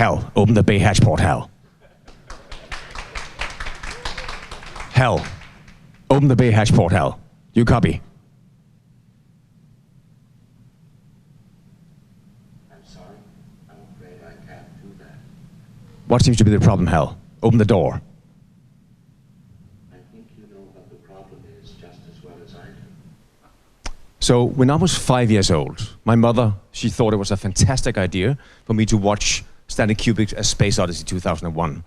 Hell, open the bay hatch port, Hal. Hal, open the bay hatch port, Hal. You copy? I'm sorry. I'm afraid I can't do that. What seems to be the problem, Hal? Open the door. I think you know what the problem is just as well as I do. So when I was 5 years old, my mother, she thought it was a fantastic idea for me to watch Stanley Kubrick's A Space Odyssey 2001.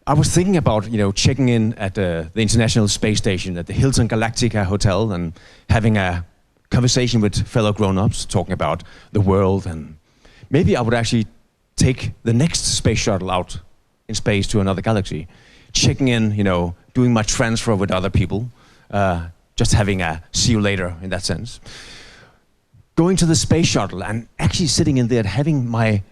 I was thinking about, checking in at the International Space Station at the Hilton Galactica Hotel and having a conversation with fellow grown-ups, talking about the world, and maybe I would actually take the next space shuttle out in space to another galaxy, checking in, doing my transfer with other people, just having a see you later in that sense. Going to the space shuttle and actually sitting in there and having my,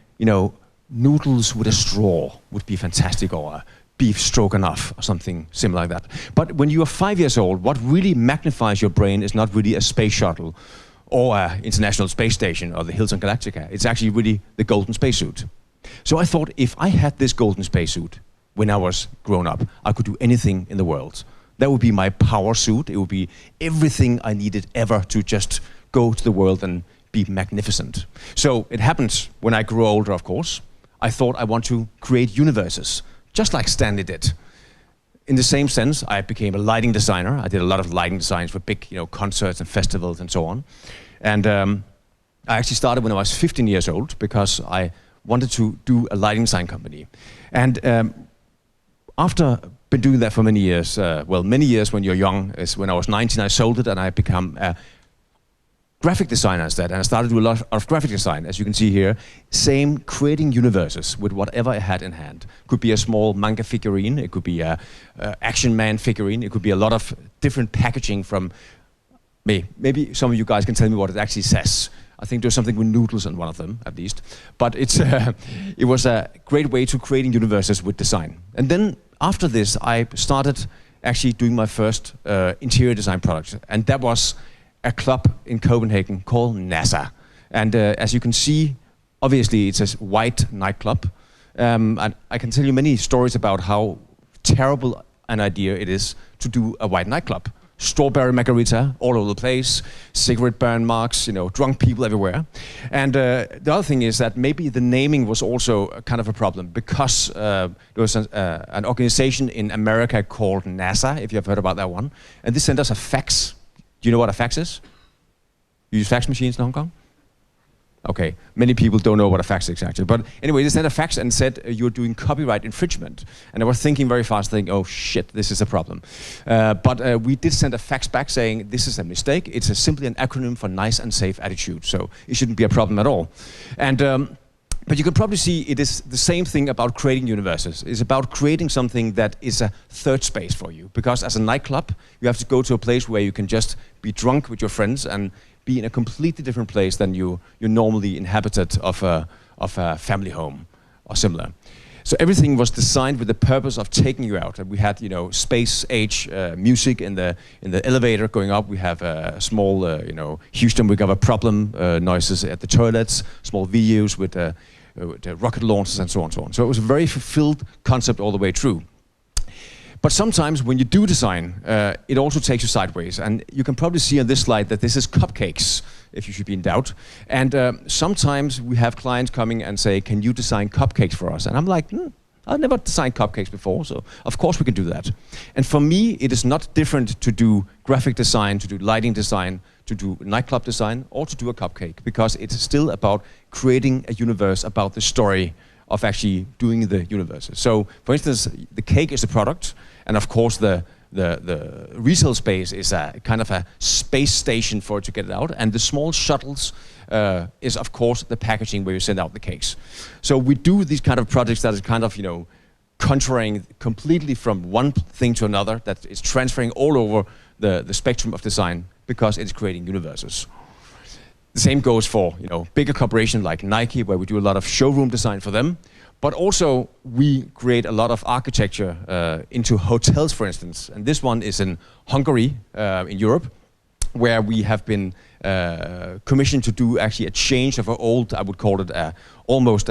noodles with a straw would be fantastic, or a beef stroganoff or something similar like that. But when you are 5 years old, what really magnifies your brain is not really a space shuttle or an International Space Station or the Hilton Galactica. It's actually really the golden spacesuit. So I thought if I had this golden spacesuit when I was grown up, I could do anything in the world. That would be my power suit. It would be everything I needed ever to just go to the world and be magnificent. So it happened when I grew older, of course. I thought I want to create universes, just like Stanley did. In the same sense, I became a lighting designer. I did a lot of lighting designs for big, concerts and festivals and so on. And I actually started when I was 15 years old because I wanted to do a lighting design company. And after been doing that for many years, many years when you're young, is when I was 19, I sold it and I became a graphic designer instead, and I started to do a lot of graphic design, as you can see here. Same, creating universes with whatever I had in hand. Could be a small manga figurine, it could be a Action Man figurine, it could be a lot of different packaging from me. Maybe some of you guys can tell me what it actually says. I think there's something with noodles on one of them, at least. But it was a great way to creating universes with design. And then after this, I started actually doing my first interior design product, and that was a club in Copenhagen called NASA. And as you can see, obviously it's a white nightclub. And I can tell you many stories about how terrible an idea it is to do a white nightclub. Strawberry margarita all over the place, cigarette burn marks, drunk people everywhere. And the other thing is that maybe the naming was also kind of a problem because there was an organization in America called NASA, if you have heard about that one. And this sent us a fax. Do you know what a fax is? You use fax machines in Hong Kong? Okay, many people don't know what a fax is actually. But anyway, they sent a fax and said, you're doing copyright infringement. And I was thinking very fast, thinking, oh shit, this is a problem. But we did send a fax back saying, this is a mistake. It's simply an acronym for nice and safe attitude. So it shouldn't be a problem at all. And but you can probably see it is the same thing about creating universes. It's about creating something that is a third space for you. Because as a nightclub, you have to go to a place where you can just be drunk with your friends and be in a completely different place than you normally inhabited of a family home or similar. So everything was designed with the purpose of taking you out. And we had, space age music in the elevator going up. We have a small, Houston, we got a problem noises at the toilets, small videos with rocket launches and so on and so on. So it was a very fulfilled concept all the way through. But sometimes when you do design, it also takes you sideways. And you can probably see on this slide that this is cupcakes, if you should be in doubt. And sometimes we have clients coming and say, can you design cupcakes for us? And I'm like, I've never designed cupcakes before, so of course we can do that. And for me, it is not different to do graphic design, to do lighting design, to do nightclub design, or to do a cupcake, because it's still about creating a universe, about the story of actually doing the universes. So, for instance, the cake is a product, and of course the resale space is a kind of a space station for it to get it out, and the small shuttles is of course the packaging where you send out the cakes. So we do these kind of projects that is kind of, contraring completely from one thing to another, that is transferring all over the spectrum of design, because it's creating universes. The same goes for, bigger corporations like Nike, where we do a lot of showroom design for them. But also, we create a lot of architecture into hotels, for instance. And this one is in Hungary, in Europe, where we have been commissioned to do actually a change of an old, I would call it almost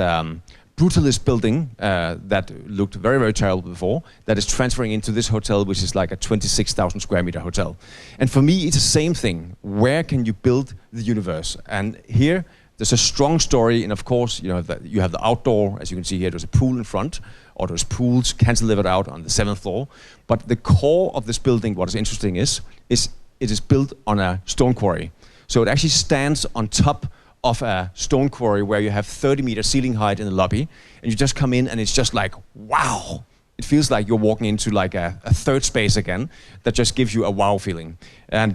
brutalist building that looked very, very terrible before, that is transferring into this hotel, which is like a 26,000 square meter hotel. And for me, it's the same thing. Where can you build the universe? And here, there's a strong story, and of course, you have the outdoor, as you can see here, there's a pool in front, or there's pools cantilevered out on the 7th floor. But the core of this building, what is interesting is it is built on a stone quarry. So it actually stands on top of a stone quarry where you have 30-meter ceiling height in the lobby, and you just come in and it's just like, wow! It feels like you're walking into like a third space again that just gives you a wow feeling. And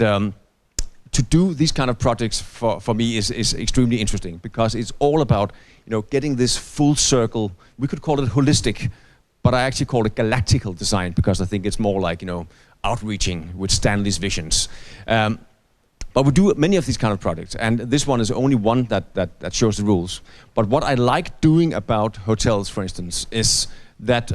to do these kind of projects for me is extremely interesting, because it's all about getting this full circle. We could call it holistic, but I actually call it galactical design, because I think it's more like outreaching with Stanley's visions. But we do many of these kind of projects, and this one is only one that shows the rules. But what I like doing about hotels, for instance, is that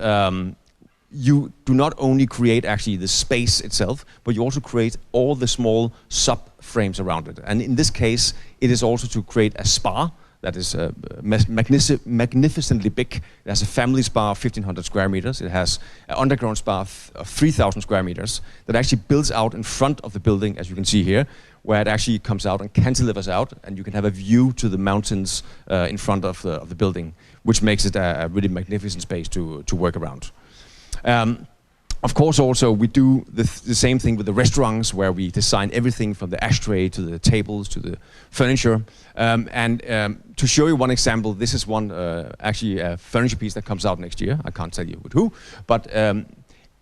you do not only create actually the space itself, but you also create all the small sub-frames around it. And in this case, it is also to create a spa that is magnificently big. It has a family spa of 1,500 square meters. It has an underground spa of 3,000 square meters that actually builds out in front of the building, as you can see here, where it actually comes out and cantilevers out, and you can have a view to the mountains in front of the building, which makes it a really magnificent space to work around. Of course, also, we do the same thing with the restaurants, where we design everything from the ashtray to the tables to the furniture. To show you one example, this is one actually a furniture piece that comes out next year. I can't tell you with who, but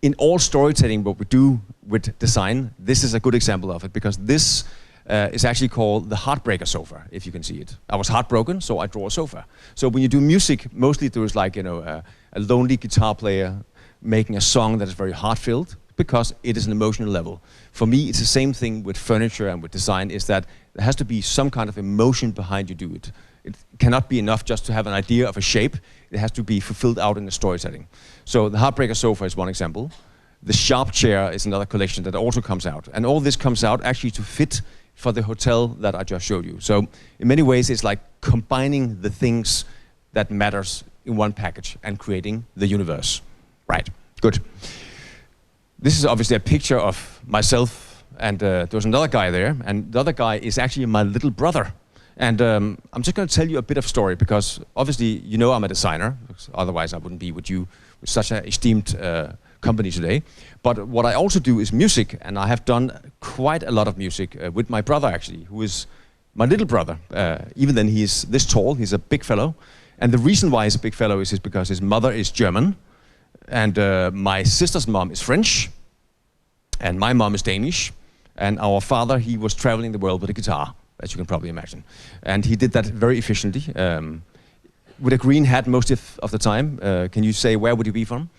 in all storytelling, what we do with design, this is a good example of it, because this is actually called the Heartbreaker sofa, if you can see it. I was heartbroken, so I draw a sofa. So when you do music, mostly there is like a lonely guitar player making a song that is very heart-filled, because it is an emotional level. For me, it's the same thing with furniture and with design, is that there has to be some kind of emotion behind you do it. It cannot be enough just to have an idea of a shape. It has to be fulfilled out in the storytelling. So the Heartbreaker sofa is one example. The Sharp chair is another collection that also comes out. And all this comes out actually to fit for the hotel that I just showed you. So in many ways, it's like combining the things that matters in one package and creating the universe. Right, good. This is obviously a picture of myself, and there was another guy there, and the other guy is actually my little brother. And I'm just going to tell you a bit of story, because obviously I'm a designer, otherwise I wouldn't be with you with such an esteemed company today. But what I also do is music, and I have done quite a lot of music with my brother, actually, who is my little brother. Even then, he's this tall, he's a big fellow. And the reason why he's a big fellow is because his mother is German, and my sister's mom is French, and my mom is Danish, and our father, he was traveling the world with a guitar, as you can probably imagine. And he did that very efficiently, with a green hat most of the time. Can you say, where would he be from?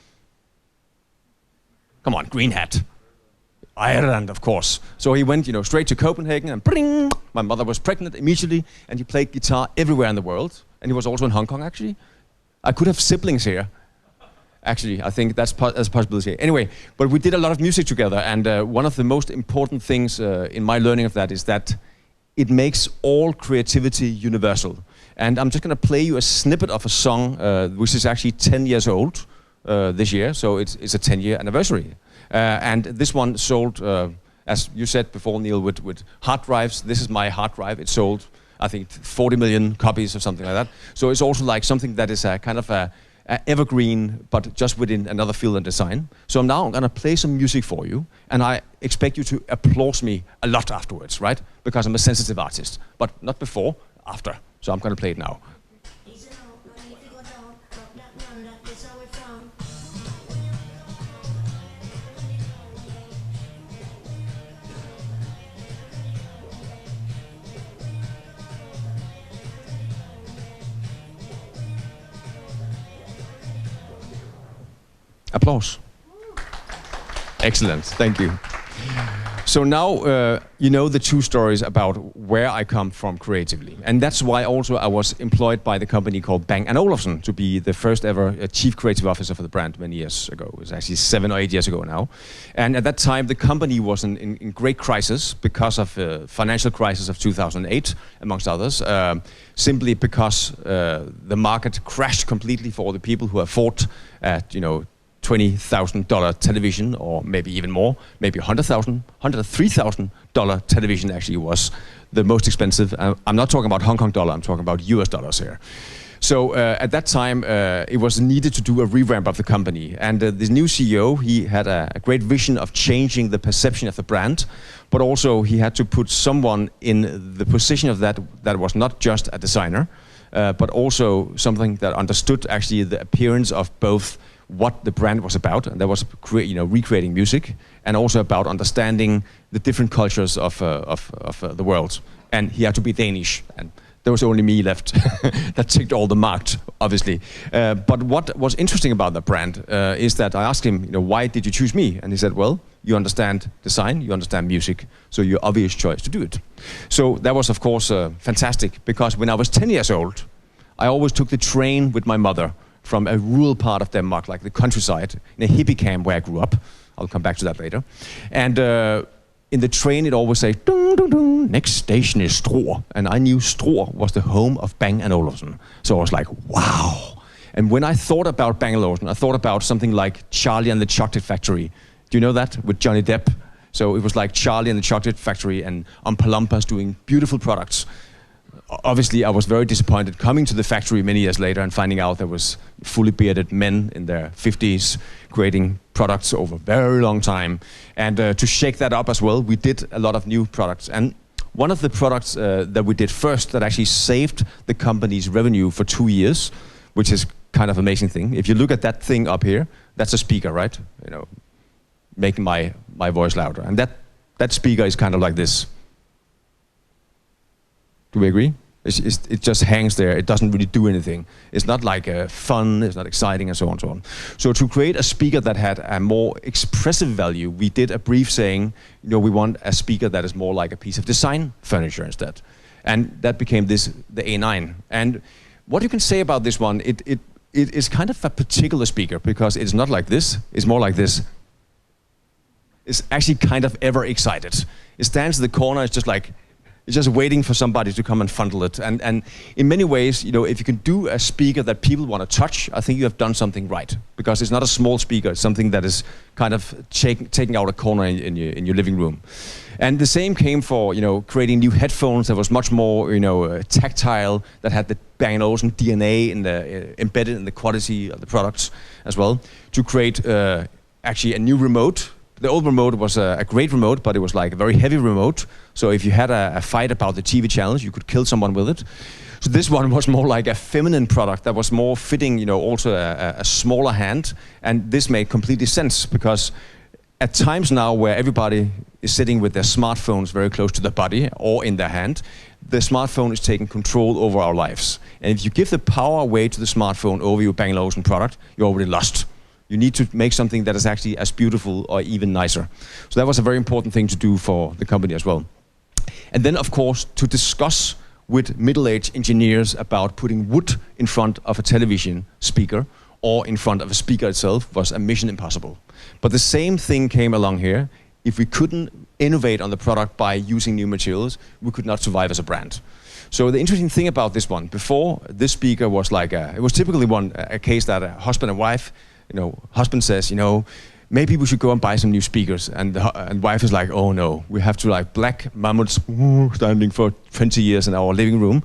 Come on, green hat. Ireland, of course. So he went, straight to Copenhagen, and bring, my mother was pregnant immediately, and he played guitar everywhere in the world. And he was also in Hong Kong, actually. I could have siblings here. Actually, I think that's a possibility. Anyway, but we did a lot of music together, and one of the most important things in my learning of that is that it makes all creativity universal. And I'm just going to play you a snippet of a song which is actually 10 years old this year, so it's a 10-year anniversary. And this one sold, as you said before, Neil, with hard drives. This is my hard drive. It sold, I think, 40 million copies or something like that. So it's also like something that is a kind of a evergreen, but just within another field and design. So now I'm going to play some music for you, and I expect you to applaud me a lot afterwards, right? Because I'm a sensitive artist, but not before, after. So I'm going to play it now. Applause. Excellent, thank you. So now you know the two stories about where I come from creatively. And that's why also I was employed by the company called Bang & Olufsen to be the first ever chief creative officer for the brand many years ago. It was actually 7 or 8 years ago now. And at that time, the company was in great crisis because of the financial crisis of 2008, amongst others. Simply because the market crashed completely for all the people who afford at, $20,000 television, or maybe even more, maybe $103,000 television actually was the most expensive. I'm not talking about Hong Kong dollar, I'm talking about US dollars here. So at that time, it was needed to do a revamp of the company. And this new CEO, he had a great vision of changing the perception of the brand, but also he had to put someone in the position of that was not just a designer, but also something that understood actually the appearance of both what the brand was about, and that was recreating music, and also about understanding the different cultures of the world. And he had to be Danish, and there was only me left that ticked all the marks, obviously. But what was interesting about the brand is that I asked him, why did you choose me? And he said, well, you understand design, you understand music, so your obvious choice to do it. So that was, of course, fantastic, because when I was 10 years old, I always took the train with my mother from a rural part of Denmark, like the countryside, in a hippie camp where I grew up. I'll come back to that later. And in the train, it always say, dung, dung, dung, next station is Struer. And I knew Struer was the home of Bang & Olufsen. So I was like, wow. And when I thought about Bang & Olufsen, I thought about something like Charlie and the Chocolate Factory. Do you know that? With Johnny Depp. So it was like Charlie and the Chocolate Factory and Oompa Loompas doing beautiful products. Obviously, I was very disappointed coming to the factory many years later and finding out there was fully bearded men in their 50s creating products over a very long time. And to shake that up as well, we did a lot of new products. And one of the products that we did first that actually saved the company's revenue for 2 years, which is kind of an amazing thing. If you look at that thing up here, that's a speaker, right? Making my voice louder. And that speaker is kind of like this. Do we agree? It just hangs there. It doesn't really do anything. It's not like fun, it's not exciting, and so on and so on. So to create a speaker that had a more expressive value, we did a brief saying, we want a speaker that is more like a piece of design furniture instead. And that became the A9. And what you can say about this one, it is kind of a particular speaker, because it's not like this, it's more like this. It's actually kind of ever excited. It stands in the corner, it's just waiting for somebody to come and fondle it. And in many ways, if you can do a speaker that people want to touch, I think you have done something right. Because it's not a small speaker, it's something that is kind of taking out a corner in your living room. And the same came for creating new headphones that was much more tactile, that had the Bang & Olufsen DNA embedded in the quality of the products as well. To create actually a new remote. The old remote was a great remote, but it was like a very heavy remote. So if you had a fight about the TV channels, you could kill someone with it. So this one was more like a feminine product that was more fitting, also a smaller hand. And this made completely sense, because at times now where everybody is sitting with their smartphones very close to their body or in their hand, the smartphone is taking control over our lives. And if you give the power away to the smartphone over your Bang & Olufsen product, you're already lost. You need to make something that is actually as beautiful or even nicer. So that was a very important thing to do for the company as well. And then, of course, to discuss with middle-aged engineers about putting wood in front of a television speaker or in front of a speaker itself was a mission impossible. But the same thing came along here. If we couldn't innovate on the product by using new materials, we could not survive as a brand. So the interesting thing about this one, before this speaker was like it was typically a case that a husband and wife, husband says, maybe we should go and buy some new speakers. And wife is like, oh no, we have to black mammoths standing for 20 years in our living room.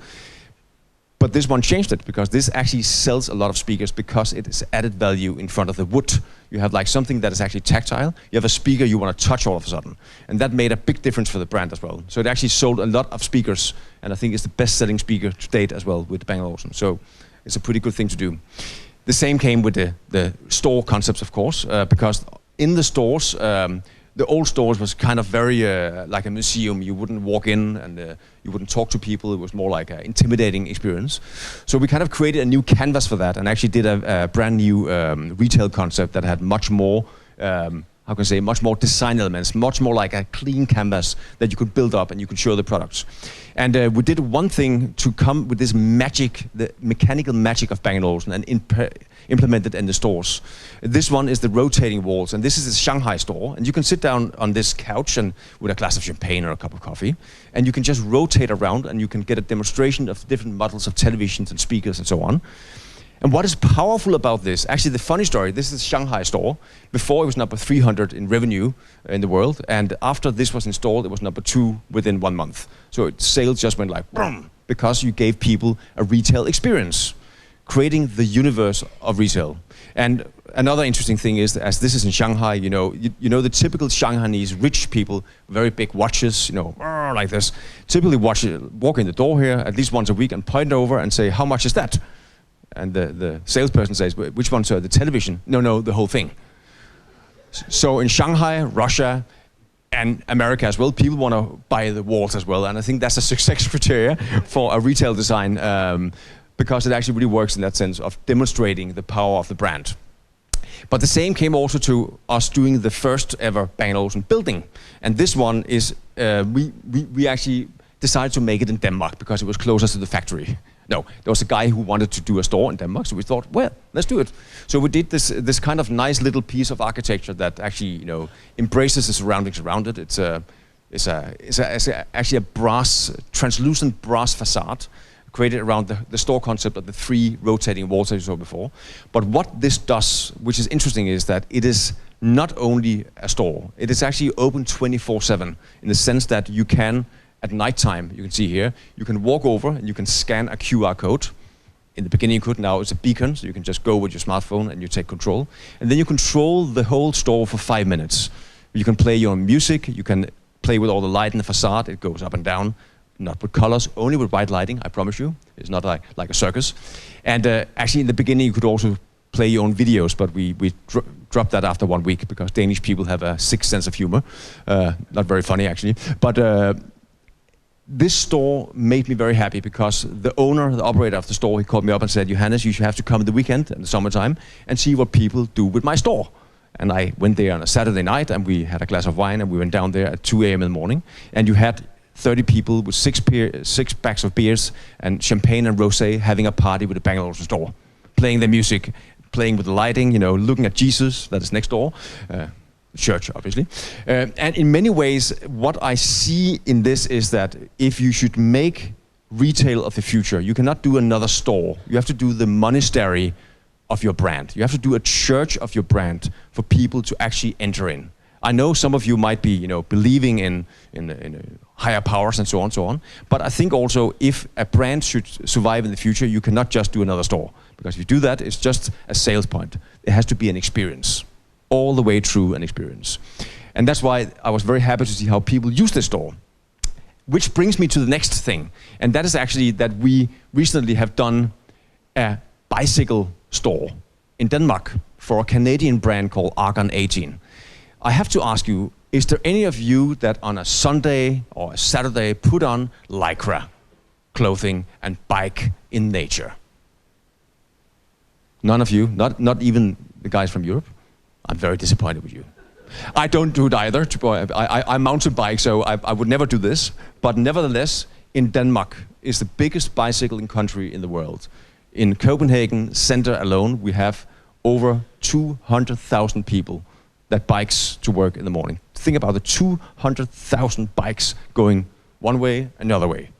But this one changed it, because this actually sells a lot of speakers because it is added value in front of the wood. You have something that is actually tactile. You have a speaker you want to touch all of a sudden. And that made a big difference for the brand as well. So it actually sold a lot of speakers. And I think it's the best-selling speaker to date as well with Bang & Olufsen. So it's a pretty good thing to do. The same came with the store concepts, of course, because in the stores, the old stores was kind of very like a museum. You wouldn't walk in and you wouldn't talk to people. It was more like an intimidating experience. So we kind of created a new canvas for that and actually did a brand new retail concept that had much more how can I say, much more design elements, much more like a clean canvas that you could build up and you could show the products. And we did one thing to come with this magic, the mechanical magic of Bang & Olufsen, and implement it in the stores. This one is the rotating walls, and this is the Shanghai store. And you can sit down on this couch and with a glass of champagne or a cup of coffee, and you can just rotate around and you can get a demonstration of different models of televisions and speakers and so on. And what is powerful about this, actually the funny story, this is the Shanghai store. Before it was number 300 in revenue in the world, and after this was installed, it was number 2 within 1 month. So sales just went like, boom, because you gave people a retail experience, creating the universe of retail. And another interesting thing is, as this is in Shanghai, you know the typical Shanghainese rich people, very big watches, like this, typically walk in the door here at least once a week and point over and say, how much is that? And the salesperson says, which one, sir? The television? No, the whole thing. So in Shanghai, Russia, and America as well, people want to buy the walls as well. And I think that's a success criteria for a retail design, because it actually really works in that sense of demonstrating the power of the brand. But the same came also to us doing the first ever Bang & Olufsen building. And this one is, we actually decided to make it in Denmark because it was closer to the factory. No, there was a guy who wanted to do a store in Denmark, so we thought, well, let's do it. So we did this kind of nice little piece of architecture that actually, embraces the surroundings around it. It's actually a translucent brass facade created around the store concept of the 3 rotating walls that you saw before. But what this does, which is interesting, is that it is not only a store. It is actually open 24/7 in the sense that you can, at nighttime, you can see here, you can walk over and you can scan a QR code. In the beginning you could, now it's a beacon, so you can just go with your smartphone and you take control. And then you control the whole store for 5 minutes. You can play your own music, you can play with all the light in the facade, it goes up and down, not with colors, only with white lighting, I promise you. It's not like a circus. And actually in the beginning you could also play your own videos, but we dropped that after 1 week because Danish people have a sick sense of humor. Not very funny actually. But this store made me very happy because the owner, the operator of the store, he called me up and said, Johannes, you should have to come in the weekend in the summertime and see what people do with my store. And I went there on a Saturday night and we had a glass of wine and we went down there at 2 a.m. in the morning. And you had 30 people with 6 packs of beers and champagne and rosé having a party with the Bang & Olufsen store, playing their music, playing with the lighting, looking at Jesus that is next door. Church, obviously. And in many ways, what I see in this is that if you should make retail of the future, you cannot do another store. You have to do the monastery of your brand. You have to do a church of your brand for people to actually enter in. I know some of you might be, believing in higher powers and so on. But I think also if a brand should survive in the future, you cannot just do another store. Because if you do that, it's just a sales point. It has to be an experience. All the way through an experience. And that's why I was very happy to see how people use this store. Which brings me to the next thing. And that is actually that we recently have done a bicycle store in Denmark for a Canadian brand called Argon 18. I have to ask you, is there any of you that on a Sunday or a Saturday put on Lycra clothing and bike in nature? None of you? Not even the guys from Europe? I'm very disappointed with you. I don't do it either. I mountain bike, so I would never do this. But nevertheless, in Denmark is the biggest bicycling country in the world. In Copenhagen center alone, we have over 200,000 people that bikes to work in the morning. Think about the 200,000 bikes going one way, another way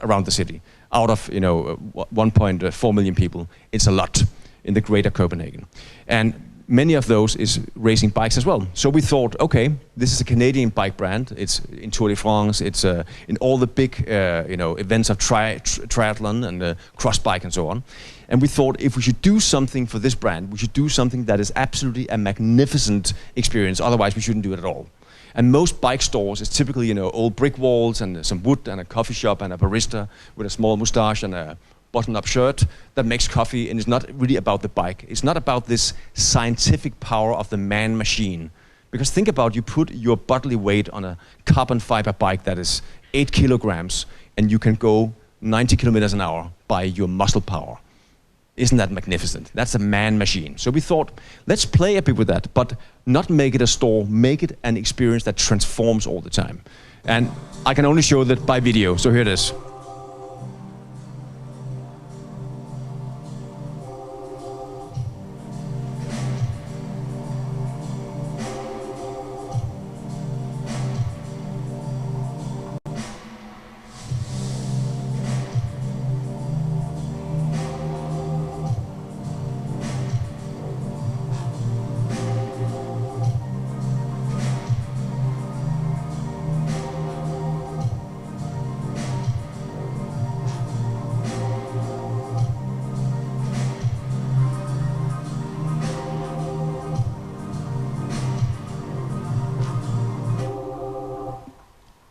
around the city. Out of 1.4 million people, it's a lot in the greater Copenhagen. And many of those is racing bikes as well. So we thought, okay, this is a Canadian bike brand. It's in Tour de France. It's in all the big, events of triathlon and cross bike and so on. And we thought if we should do something for this brand, we should do something that is absolutely a magnificent experience. Otherwise, we shouldn't do it at all. And most bike stores is typically, old brick walls and some wood and a coffee shop and a barista with a small mustache and a button-up shirt that makes coffee, and it's not really about the bike. It's not about this scientific power of the man-machine. Because think about, you put your bodily weight on a carbon fiber bike that is 8 kilograms, and you can go 90 kilometers an hour by your muscle power. Isn't that magnificent? That's a man machine. So we thought, let's play a bit with that, but not make it a store, make it an experience that transforms all the time. And I can only show that by video, so here it is.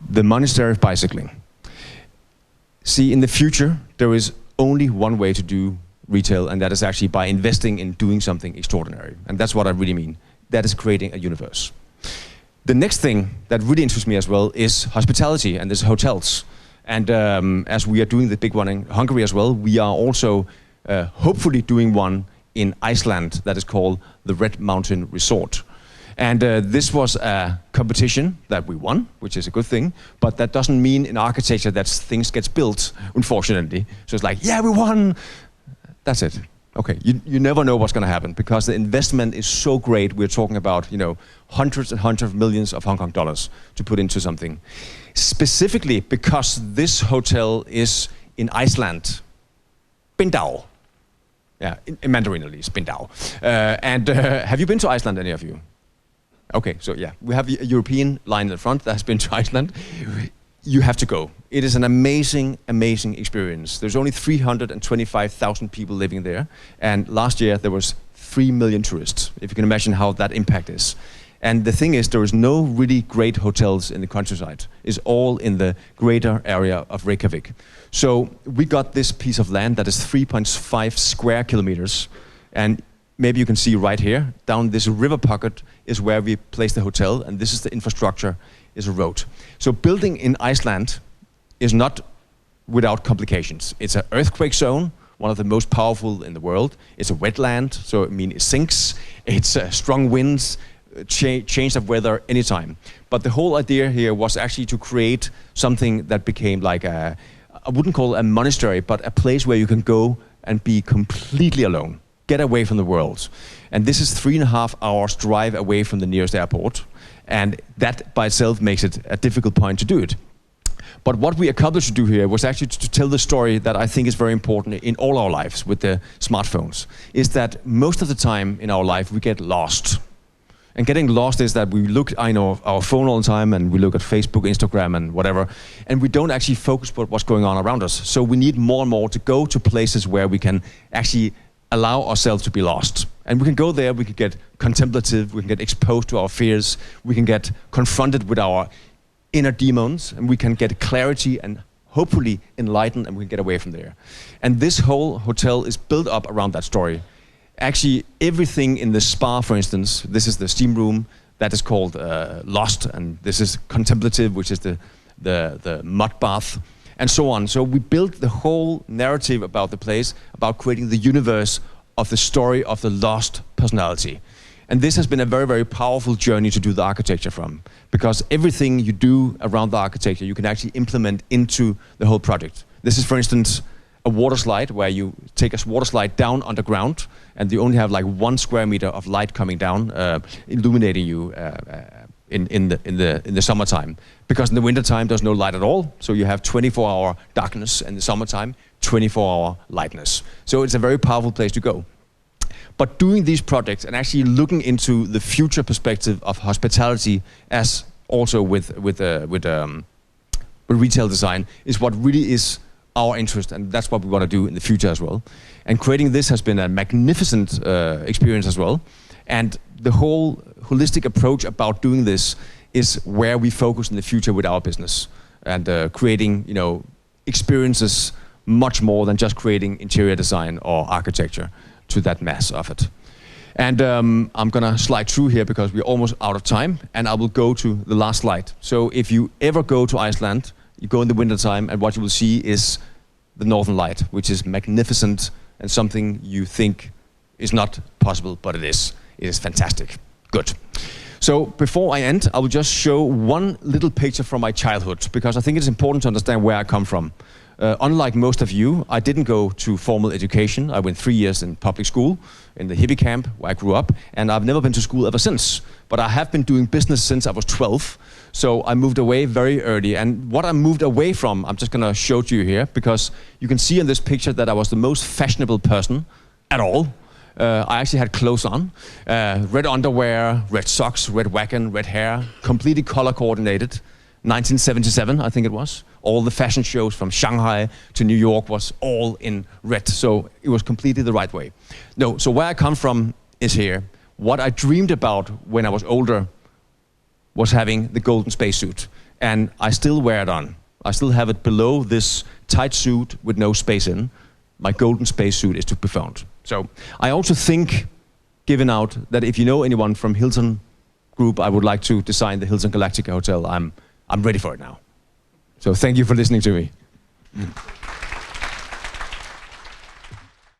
The monastery of bicycling. See, in the future, there is only one way to do retail, and that is actually by investing in doing something extraordinary. And that's what I really mean. That is creating a universe. The next thing that really interests me as well is hospitality, and there's hotels. And as we are doing the big one in Hungary as well, we are also hopefully doing one in Iceland that is called the Red Mountain Resort. And this was a competition that we won, which is a good thing, but that doesn't mean in architecture that things get built, unfortunately. So it's like, yeah, we won. That's it. Okay, you never know what's going to happen because the investment is so great. We're talking about, you know, hundreds and hundreds of millions of Hong Kong dollars to put into something. Specifically because this hotel is in Iceland, Bindau. Yeah, in Mandarin at least, Bindau. Have you been to Iceland, any of you? Okay, so yeah, we have a European line in the front that has been to Iceland. You have to go. It is an amazing, amazing experience. There's only 325,000 people living there. And last year there was 3 million tourists, if you can imagine how that impact is. And the thing is, there is no really great hotels in the countryside. It's all in the greater area of Reykjavik. So we got this piece of land that is 3.5 square kilometers. And maybe you can see right here, down this river pocket is where we place the hotel, and this is the infrastructure, is a road. So building in Iceland is not without complications. It's an earthquake zone, one of the most powerful in the world. It's a wetland, so I mean it sinks. It's strong winds, change of weather anytime. But the whole idea here was actually to create something that became like I wouldn't call it a monastery, but a place where you can go and be completely alone. Get away from the world. And this is 3.5 hours drive away from the nearest airport. And that by itself makes it a difficult point to do it. But what we accomplished to do here was actually to tell the story that I think is very important in all our lives with the smartphones, is that most of the time in our life we get lost. And getting lost is that we look at our phone all the time and we look at Facebook, Instagram and whatever, and we don't actually focus on what's going on around us. So we need more and more to go to places where we can actually allow ourselves to be lost. And we can go there, we can get contemplative, we can get exposed to our fears, we can get confronted with our inner demons, and we can get clarity and hopefully enlightened, and we can get away from there. And this whole hotel is built up around that story. Actually, everything in the spa, for instance, this is the steam room, that is called Lost, and this is contemplative, which is the mud bath, and so on. So we built the whole narrative about the place, about creating the universe of the story of the lost personality. And this has been a very, very powerful journey to do the architecture from, because everything you do around the architecture, you can actually implement into the whole project. This is, for instance, a water slide where you take a water slide down underground, and you only have like 1 square meter of light coming down, illuminating you in the summertime. Because in the wintertime, there's no light at all. So you have 24-hour darkness, and in the summertime, 24-hour lightness. So it's a very powerful place to go. But doing these projects and actually looking into the future perspective of hospitality, as also with retail design, is what really is our interest, and that's what we want to do in the future as well. And creating this has been a magnificent experience as well. And the whole holistic approach about doing this is where we focus in the future with our business, and creating, you know, experiences much more than just creating interior design or architecture to that mass of it. And I'm gonna slide through here because we're almost out of time, and I will go to the last slide. So if you ever go to Iceland, you go in the winter time, and what you will see is the Northern Light, which is magnificent and something you think is not possible, but it is. It is fantastic. Good. So before I end, I will just show one little picture from my childhood, because I think it's important to understand where I come from. Unlike most of you, I didn't go to formal education. I went 3 years in public school, in the hippie camp where I grew up, and I've never been to school ever since. But I have been doing business since I was 12, so I moved away very early. And what I moved away from, I'm just gonna show to you here, because you can see in this picture that I was the most fashionable person at all. I actually had clothes on, red underwear, red socks, red wagon, red hair, completely color coordinated. 1977, I think it was. All the fashion shows from Shanghai to New York was all in red, so it was completely the right way. No, so where I come from is here. What I dreamed about when I was older was having the golden spacesuit, and I still wear it on. I still have it below this tight suit with no space in. My golden spacesuit is to be found. So I also think, given out, that if you know anyone from Hilton Group, I would like to design the Hilton Galactica Hotel. I'm ready for it now. So thank you for listening to me.